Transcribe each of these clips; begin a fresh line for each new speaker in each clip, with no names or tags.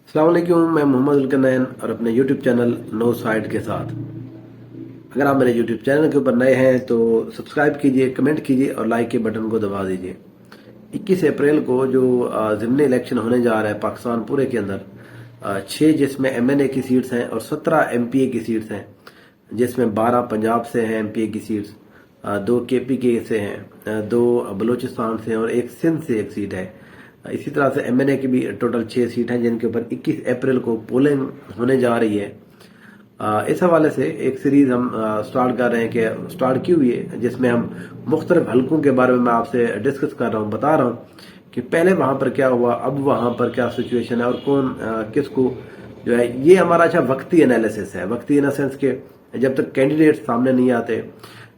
अस्सलाम वालेकुम, मैं मोहम्मद उल्कनैन और अपने YouTube चैनल नो साइड के साथ। अगर आप मेरे YouTube चैनल के ऊपर नए हैं तो सब्सक्राइब कीजिए, कमेंट कीजिए और लाइक के बटन को दबा दीजिए। 21 अप्रैल को जो ज़िमनी इलेक्शन होने जा रहा है पाकिस्तान पूरे के अंदर, 6 जिसमें MNA की सीट्स हैं और 17 MPA की सीट्स हैं, जिसमें 12 पंजाब से हैं MPA की सीट्स, 2 KPK से हैं, 2 बलूचिस्तान से और एक सिंध से एक सीट है। इसी तरह से MNA की भी टोटल 6 सीट हैं जिनके ऊपर 21 अप्रैल को पोलिंग होने जा रही है। इस हवाले से एक सीरीज हम स्टार्ट कर रहे हैं कि स्टार्ट की हुई है, जिसमें हम मुख्तलिफ हलकों के बारे में मैं आपसे डिस्कस कर रहा हूँ, बता रहा हूँ कि पहले वहां पर क्या हुआ, अब वहां पर क्या सिचुएशन है और कौन किसको जो है। ये हमारा अच्छा वक्ती एनालिसिस है, वक्ती इन सेंस के जब तक कैंडिडेट सामने नहीं आते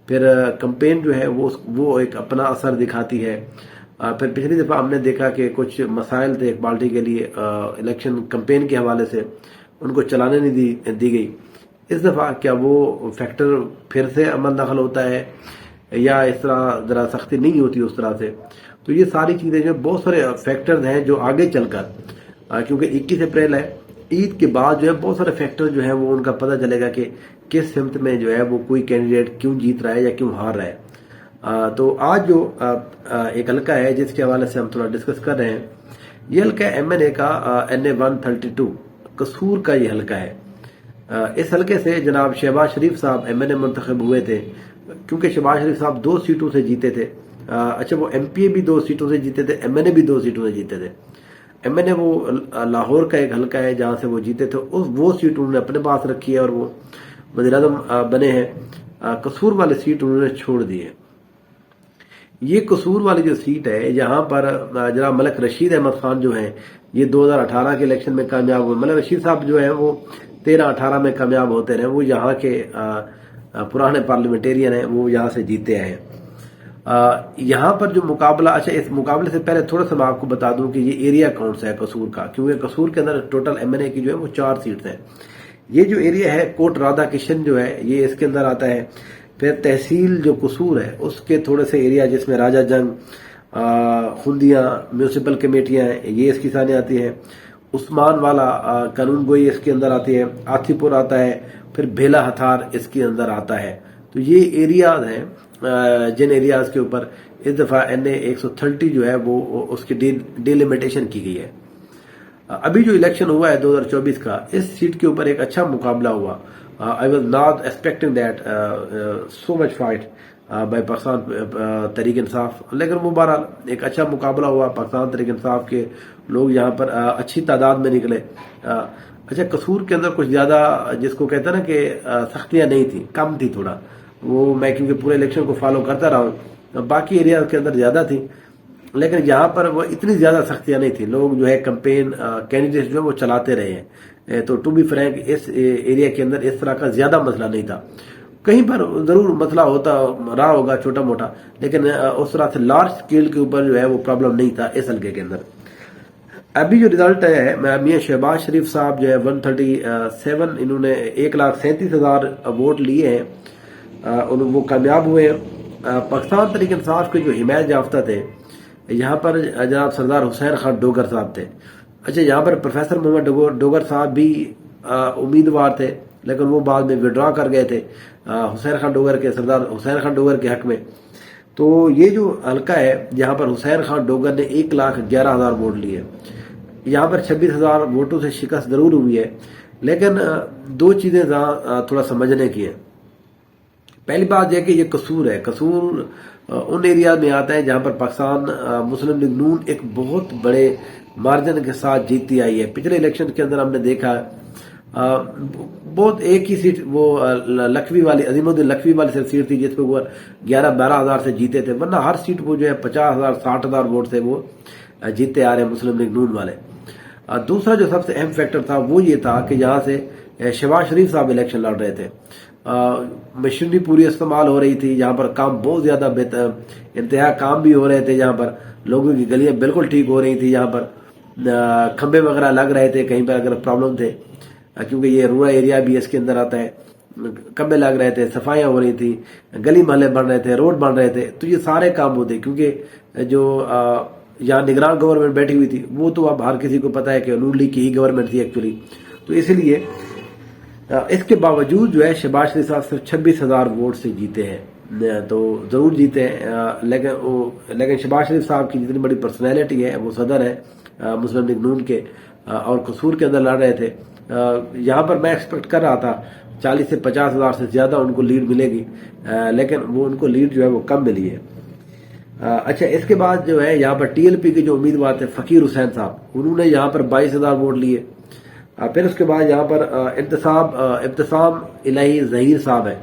फिर कंपेन जो है वो एक अपना असर दिखाती है। फिर पिछली दफा हमने देखा कि कुछ मसाइल थे एक पार्टी के लिए इलेक्शन कंपेन के हवाले से, उनको चलाने नहीं दी गई। इस दफा क्या वो फैक्टर फिर से अमल दखल होता है या इस तरह जरा सख्ती नहीं होती उस तरह से। तो ये सारी चीजें जो बहुत सारे फैक्टर्स हैं जो आगे चलकर, क्योंकि 21 अप्रैल है, ईद के बाद जो है बहुत सारे फैक्टर जो है वो उनका पता चलेगा कि किस सिमत में जो है वो कोई कैंडिडेट क्यों जीत रहा है या क्यों हार रहा है। तो आज जो एक हल्का है जिसके हवाले से हम थोड़ा डिस्कस कर रहे हैं, ये हल्का है MNA का NA 132 कसूर का ये हल्का है। इस हल्के से जनाब शहबाज शरीफ साहब MNA मुंतखब हुए थे, क्योंकि शहबाज शरीफ साहब 2 सीटों से जीते थे। अच्छा, वो MPA भी 2 सीटों से जीते थे, MNA भी 2 सीटों से जीते थे। MNA वो लाहौर का एक हल्का है जहां से वो जीते थे, वो सीट उन्होंने अपने पास रखी है और वो वज़ीर-ए-आज़म बने हैं। कसूर वाली सीट उन्होंने छोड़ दी है। ये कसूर वाली जो सीट है, यहाँ पर जनाब मलिक रशीद अहमद खान जो हैं, ये 2018 के इलेक्शन में कामयाब हुए। मलिक रशीद साहब जो हैं वो 13-18 में कामयाब होते रहे, वो यहाँ के पुराने पार्लियामेंटेरियन हैं, वो यहाँ से जीते आए हैं। यहाँ पर जो मुकाबला, अच्छा इस मुकाबले से पहले थोड़ा सा मैं आपको बता दूं कि ये एरिया कौन सा है कसूर का, क्योंकि कसूर के अंदर टोटल MNA की जो है वो 4 सीट्स हैं। ये जो एरिया है कोट राधा किशन जो है ये इसके अंदर आता है। फिर तहसील जो कसूर है उसके थोड़े से एरिया जिसमें राजा जंग, खुंदियाँ, म्यूनसिपल कमेटियाँ ये इसकी सामने आती है। उस्मान वाला कानून गोई इसके अंदर आती है। आथिपुर आता है, फिर भेला हथार इसके अंदर आता है। तो ये एरियाज हैं जिन एरियाज के ऊपर इस दफा NA 130 जो है वो उसकी डिलिमिटेशन की गई है। अभी जो इलेक्शन हुआ है 2024 का, इस सीट के ऊपर एक अच्छा मुकाबला हुआ। I was not expecting that so much fight by Pakistan Tehreek Insaf, लेकिन वो बहरहाल एक अच्छा मुकाबला हुआ। पाकिस्तान तहरीक इंसाफ के लोग यहाँ पर अच्छी तादाद में निकले। अच्छा, कसूर के अंदर कुछ ज्यादा जिसको कहते हैं ना कि सख्तियां नहीं थी, कम थी थोड़ा। वो मैं क्योंकि पूरे इलेक्शन को फॉलो करता रहा हूँ, बाकी एरिया के अंदर ज्यादा थी, लेकिन यहाँ पर वो इतनी ज्यादा सख्तियां नहीं थी। लोग जो है कैंपेन कैंडिडेट जो है वो चलाते रहे हैं। तो टू बी फ्रैंक इस एरिया के अंदर इस तरह का ज्यादा मसला नहीं था। कहीं पर जरूर मसला होता रहा होगा छोटा मोटा, लेकिन उस तरह से लार्ज स्केल के ऊपर जो है वो प्रॉब्लम नहीं था इस हल्के के अंदर। अभी जो रिजल्ट है, मियां शहबाज शरीफ साहब जो है 137, इन्होंने 1,37,000 वोट लिए हैं, वो कामयाब हुए। पाकिस्तान तहरीक इंसाफ के जो हिमायत याफ्ता थे, यहाँ पर जनाब सरदार हुसैन खान डोगर साहब थे। अच्छा, यहाँ पर प्रोफेसर मोहम्मद डोगर साहब भी उम्मीदवार थे, लेकिन वो बाद में विड्रॉ कर गए थे हुसैन खान डोगर के, सरदार हुसैन खान डोगर के हक में। तो ये जो हल्का है, यहाँ पर हुसैन खान डोगर ने 1,11,000 वोट लिए। यहाँ पर 26,000 वोटों से शिकस्त जरूर हुई है, लेकिन 2 चीजें थोड़ा समझने की है। पहली बात यह कि ये कसूर है, कसूर उन एरिया में आता है जहां पर पाकिस्तान मुस्लिम लीग नून एक बहुत बड़े मार्जिन के साथ जीतती आई है। पिछले इलेक्शन के अंदर हमने देखा बहुत एक ही सीट वो लखवी वाली, अजीमुद्दीन लखवी वाली सिर्फ सीट थी जिसपे वो 11-12 हजार से जीते थे, वरना हर सीट वो जो है 50,000 60,000 वोट से वो जीते आ रहे हैं मुस्लिम लीग नून वाले। दूसरा जो सबसे अहम फैक्टर था वो ये था कि यहाँ से शहबाज शरीफ साहब इलेक्शन लड़ रहे थे। मशीनरी पूरी इस्तेमाल हो रही थी, यहाँ पर काम बहुत ज्यादा इंतहा काम भी हो रहे थे, यहाँ पर लोगों की गलियां बिल्कुल ठीक हो रही थी, यहाँ पर खंबे वगैरह लग रहे थे कहीं पर अगर प्रॉब्लम थे, क्योंकि ये रूरल एरिया भी इसके अंदर आता है। खंबे लग रहे थे, सफाइयां हो रही थी, गली मोहल्ले बन रहे थे, रोड बन रहे थे। तो ये सारे काम होते, क्योंकि जो यहाँ निगरान गवर्नमेंट बैठी हुई थी, वो तो अब हर किसी को पता है कि नून लीग की ही गवर्नमेंट थी एक्चुअली। तो इसलिए इसके बावजूद जो है शहबाज शरीफ साहब सिर्फ 26,000 वोट से जीते हैं। तो जरूर जीते हैं, लेकिन शहबाज शरीफ साहब की जितनी बड़ी पर्सनैलिटी है, वो सदर है मुस्लिम लीग नून के और कसूर के अंदर लड़ रहे थे। यहाँ पर मैं एक्सपेक्ट कर रहा था 40 से 50,000 से ज्यादा उनको लीड मिलेगी, लेकिन वो उनको लीड जो है वो कम मिली है। अच्छा, इसके बाद जो है यहाँ पर टीएलपी के जो उम्मीदवार थे फकीर हुसैन साहब, उन्होंने यहाँ पर 22,000 वोट लिए। फिर उसके बाद यहाँ पर इब्तिसाम इलाही जहीर साहब है,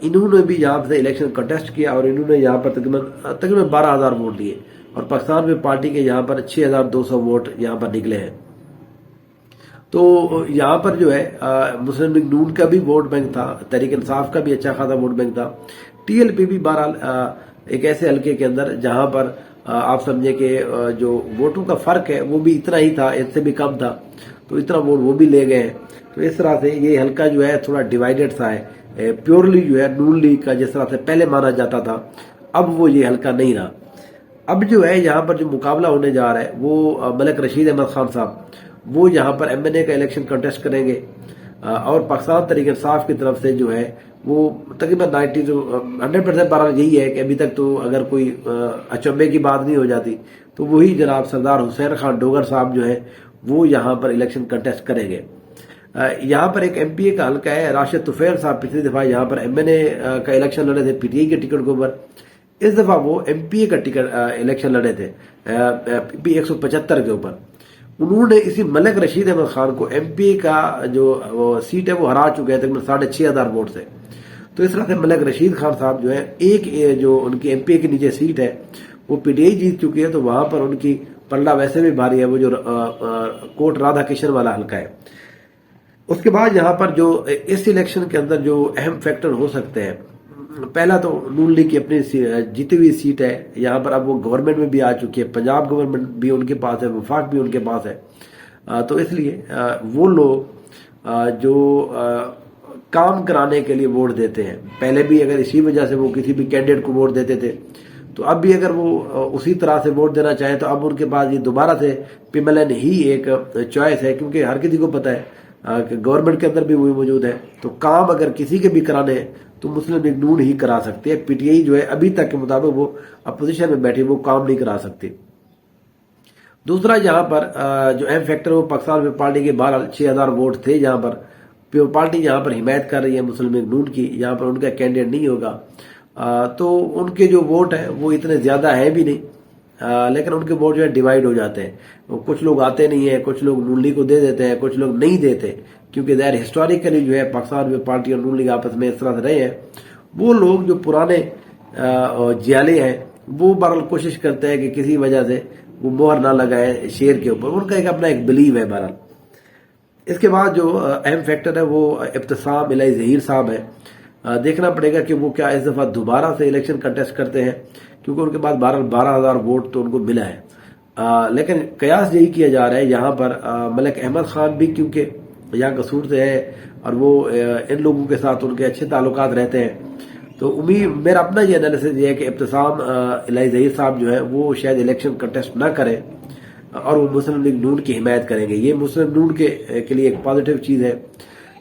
इन्होंने भी यहाँ से इलेक्शन कंटेस्ट किया और इन्होंने यहाँ पर तकरीबन 12,000 वोट लिए और पाकिस्तान में पार्टी के यहाँ पर 6,200 वोट यहाँ पर निकले हैं। तो यहाँ पर जो है मुस्लिम लीग नून का भी वोट बैंक था, तहरीक इंसाफ का भी अच्छा खासा वोट बैंक था। टीएलपी भी बहरहाल एक ऐसे हल्के के अंदर जहां पर आप समझे कि जो वोटों का फर्क है वो भी इतना ही था, इससे भी कम था, तो इतना वोट वो भी ले गए हैं। तो इस तरह से ये हल्का जो है थोड़ा डिवाइडेड सा है, प्योरली जो है नून लीग का जिस तरह से पहले माना जाता था, अब वो ये हल्का नहीं रहा। अब जो है यहाँ पर जो मुकाबला होने जा रहा है वो मलिक रशीद अहमद खान साहब, वो यहाँ पर एमएनए का इलेक्शन कंटेस्ट करेंगे और पाकिस्तान तहरीक इंसाफ की तरफ से जो है वो तकरीबन 100% बारह यही है कि अभी तक तो अगर कोई अचंभे की बात नहीं हो जाती तो वही जनाब सरदार हुसैन खान डोगर साहब जो है वो यहाँ पर इलेक्शन कंटेस्ट करेंगे। यहाँ पर एक एमपीए का हल्का है, राशिद तुफैल साहब पिछली दफा यहाँ पर एमएनए का इलेक्शन लड़े थे पीटीआई के टिकट के ऊपर, इस दफा वो एमपीए का टिकट इलेक्शन लड़े थे पी 175 के ऊपर। उन्होंने इसी मलिक रशीद अहमद खान को एमपी का जो सीट है वो हरा चुके हैं तकरीबन 6,500 वोट से। तो इस तरह से मलिक रशीद खान साहब जो है एक जो उनकी एमपी के नीचे सीट है वो पीटीआई जीत चुकी है, तो वहां पर उनकी पलड़ा वैसे भी भारी है, वो जो कोट राधा किशन वाला हल्का है। उसके बाद यहाँ पर जो इस इलेक्शन के अंदर जो अहम फैक्टर हो सकते हैं, पहला तो नून लीग की अपनी जीती हुई सीट है, यहाँ पर अब वो गवर्नमेंट में भी आ चुकी है, पंजाब गवर्नमेंट भी उनके पास है, वफाक भी उनके पास है। तो इसलिए वो लोग जो काम कराने के लिए वोट देते हैं, पहले भी अगर इसी वजह से वो किसी भी कैंडिडेट को वोट देते थे, तो अब भी अगर वो उसी तरह से वोट देना चाहे तो अब उनके पास ये दोबारा से पिमलन ही एक चॉइस है, क्योंकि हर किसी को पता है कि गवर्नमेंट के अंदर भी वही मौजूद है। तो काम अगर किसी के भी कराने हैं तो मुस्लिम लीग नून ही करा सकती है, पीटीआई जो है अभी तक के मुताबिक वो अपोजिशन में बैठी वो काम नहीं करा सकती। दूसरा यहाँ पर जो अहम फैक्टर वो पाकिस्तान में पार्टी के 6,000 वोट थे, जहां पर पार्टी यहाँ पर हिमायत कर रही है मुस्लिम लीग नून की, यहाँ पर उनका कैंडिडेट नहीं होगा, तो उनके जो वोट है वो इतने ज्यादा है भी नहीं, लेकिन उनके वोट जो है डिवाइड हो जाते हैं। कुछ लोग आते नहीं है, कुछ लोग नून लीग को दे देते हैं, कुछ लोग नहीं देते, क्योंकि दैर हिस्टोरिकली जो है पाकिस्तान में पार्टी और नून लीग आपस में इस तरह से रहे हैं। वो लोग जो पुराने जियाले हैं वो बहरहाल कोशिश करते हैं कि किसी वजह से वो मोहर ना लगाए शेर के ऊपर, उनका एक अपना एक बिलीव है बहरहाल। इसके बाद जो अहम फैक्टर है वो इब्तिसाम इलाही जहीर साहब है। देखना पड़ेगा कि वो क्या इस दफा दोबारा से इलेक्शन कंटेस्ट करते हैं, क्योंकि उनके पास 12,000 वोट तो उनको मिला है। लेकिन कयास यही किया जा रहा है यहाँ पर मलिक अहमद खान भी क्योंकि यहाँ कसूर से है और वो इन लोगों के साथ उनके अच्छे ताल्लुकात रहते हैं, तो उम्मीद मेरा अपना ये एनालिसिस ये है कि इब्तिसाम इलाही जहीर साहब जो है वो शायद इलेक्शन कंटेस्ट ना करें और वो मुस्लिम लीग नून की हिमायत करेंगे। ये मुस्लिम नून के लिए एक पॉजिटिव चीज है।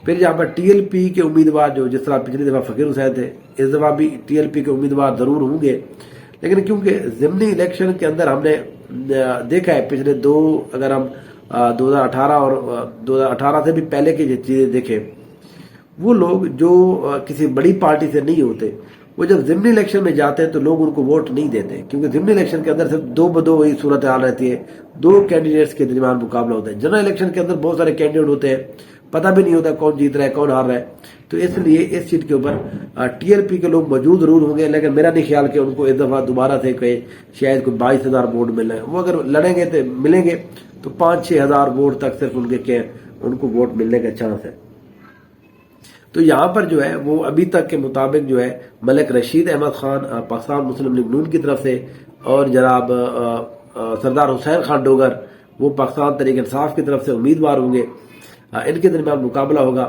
फिर यहाँ पर टीएलपी के उम्मीदवार जो जिस तरह पिछली दफा फकीर हुसैन थे, इस दफा भी टीएलपी के उम्मीदवार जरूर होंगे, लेकिन क्योंकि ज़िमनी इलेक्शन के अंदर हमने देखा है पिछले अगर हम 2018 और 2018 से भी पहले की चीजें देखें, वो लोग जो किसी बड़ी पार्टी से नहीं होते वो जब ज़िमनी इलेक्शन में जाते हैं तो लोग उनको वोट नहीं देते, क्योंकि ज़िमनी इलेक्शन के अंदर सिर्फ 2-2 वही सूरत हाल रहती है, 2 कैंडिडेट्स के दरमियान मुकाबला होता है। जनरल इलेक्शन के अंदर बहुत सारे कैंडिडेट होते हैं, पता भी नहीं होता कौन जीत रहा है कौन हार रहा है। तो इसलिए इस सीट के ऊपर टीएलपी के लोग मौजूद जरूर होंगे, लेकिन मेरा नहीं ख्याल कि उनको इस दफा दोबारा से शायद कोई 22,000 वोट मिल रहे हैं। वो अगर लड़ेंगे तो मिलेंगे तो 5-6 हजार वोट तक सिर्फ उनको वोट मिलने का चांस है। तो यहाँ पर जो है वो अभी तक के मुताबिक जो है मलिक रशीद अहमद खान पाकिस्तान मुस्लिम लीग नून की तरफ से और जनाब सरदार हुसैन खान डोगर वो पाकिस्तान तहरीक इंसाफ की तरफ से उम्मीदवार होंगे। इनके दरमियान मुकाबला होगा,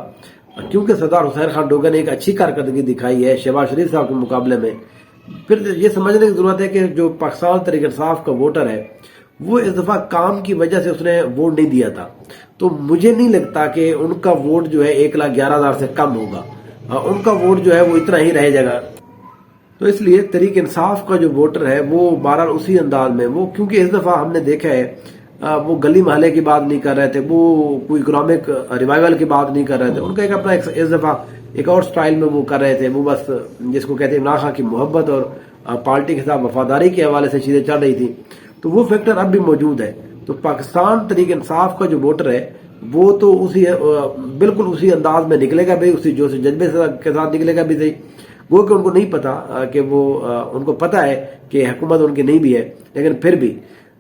क्योंकि सरदार हुसैन खान डोगर ने एक अच्छी कारकर्दगी दिखाई है शहबाज शरीफ साहब के मुकाबले में, پھر یہ سمجھنے کی ضرورت ہے کہ جو پاکستان تحریک انصاف کا ووٹر ہے وہ اس دفعہ کام کی وجہ سے اس نے ووٹ نہیں دیا تھا، تو مجھے نہیں لگتا کہ ان کا ووٹ جو ہے 1,11,000 سے کم ہوگا، ان کا ووٹ جو ہے وہ اتنا ہی رہ جائے گا۔ تو اس لیے تحریک انصاف کا جو ووٹر ہے وہ بہرحال اسی انداز میں، وہ کیونکہ اس دفعہ ہم نے دیکھا ہے وہ گلی محلے کی بات نہیں کر رہے تھے، وہ کوئی اکنامک ریوائول کی بات نہیں کر رہے تھے، ان کا ایک اپنا اس دفعہ ایک اور سٹائل میں وہ کر رہے تھے، وہ بس جس کو کہتے ہیں عمران خان کی محبت اور پارٹی کے ساتھ وفاداری کے حوالے سے چیزیں چل رہی تھی، تو وہ فیکٹر اب بھی موجود ہے۔ تو پاکستان تحریک انصاف کا جو ووٹر ہے وہ تو اسی بالکل اسی انداز میں نکلے گا بھی، اسی جوش جذبے کے ساتھ نکلے گا بھی صحیح، وہ کہ ان کو نہیں پتا کہ وہ ان کو پتا ہے کہ حکومت ان کی نہیں بھی ہے، لیکن پھر بھی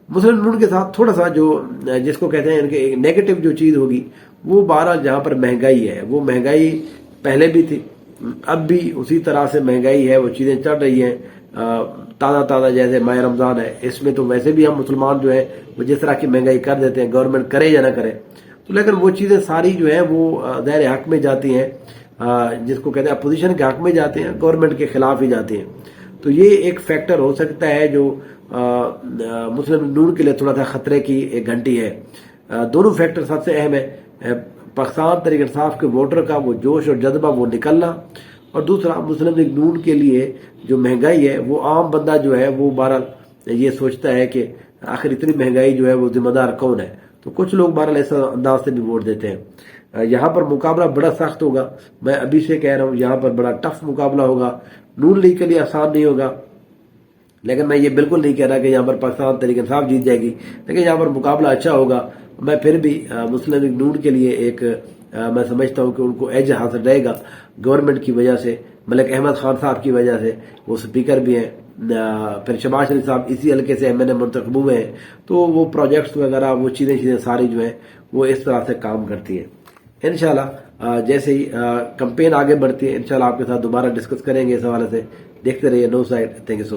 مسلم نون کے ساتھ تھوڑا سا جو جس کو کہتے ہیں ان کے نیگیٹو جو چیز ہوگی وہ بہرحال جہاں پر مہنگائی ہے، وہ مہنگائی پہلے بھی تھی، اب بھی اسی طرح سے مہنگائی ہے، وہ چیزیں چل رہی ہیں تازہ تازہ، جیسے ماہ رمضان ہے، اس میں تو ویسے بھی ہم مسلمان جو ہے وہ جس طرح کی مہنگائی کر دیتے ہیں، گورنمنٹ کرے یا نہ کرے، تو لیکن وہ چیزیں ساری جو ہیں وہ ظاہر حق میں جاتی ہیں، جس کو کہتے ہیں اپوزیشن کے حق میں جاتے ہیں، گورنمنٹ کے خلاف ہی جاتے ہیں۔ تو یہ ایک فیکٹر ہو سکتا ہے جو مسلم نون کے لیے تھوڑا سا خطرے کی ایک گھنٹی ہے۔ دونوں فیکٹر سب سے اہم ہے، پاکستان تحریک انصاف کے ووٹر کا وہ جوش اور جذبہ وہ نکلنا، اور دوسرا مسلم لیگ نون کے لیے جو مہنگائی ہے، وہ عام بندہ جو ہے وہ بہرحال یہ سوچتا ہے کہ آخر اتنی مہنگائی جو ہے وہ ذمہ دار کون ہے، تو کچھ لوگ بہرحال اس انداز سے بھی ووٹ دیتے ہیں۔ یہاں پر مقابلہ بڑا سخت ہوگا، میں ابھی سے کہہ رہا ہوں یہاں پر بڑا ٹف مقابلہ ہوگا، نون لیگ کے لیے آسان نہیں ہوگا، لیکن میں یہ بالکل نہیں کہہ رہا کہ یہاں پر پاکستان تحریک انصاف جیت جائے گی، لیکن یہاں پر مقابلہ اچھا ہوگا۔ میں پھر بھی مسلم لیگ نون کے لیے ایک میں سمجھتا ہوں کہ ان کو ایج حاصل رہے گا گورنمنٹ کی وجہ سے، ملک احمد خان صاحب کی وجہ سے، وہ سپیکر بھی ہیں، پھر شہباز شریف صاحب اسی حلقے سے ایم این اے منتخب ہوئے ہیں، تو وہ پروجیکٹس وغیرہ وہ چیزیں ساری جو ہیں وہ اس طرح سے کام کرتی ہیں۔ انشاءاللہ جیسے ہی کمپین آگے بڑھتی ہے انشاءاللہ آپ کے ساتھ دوبارہ ڈسکس کریں گے اس حوالے سے۔ دیکھتے رہیے no side. Thank you so much.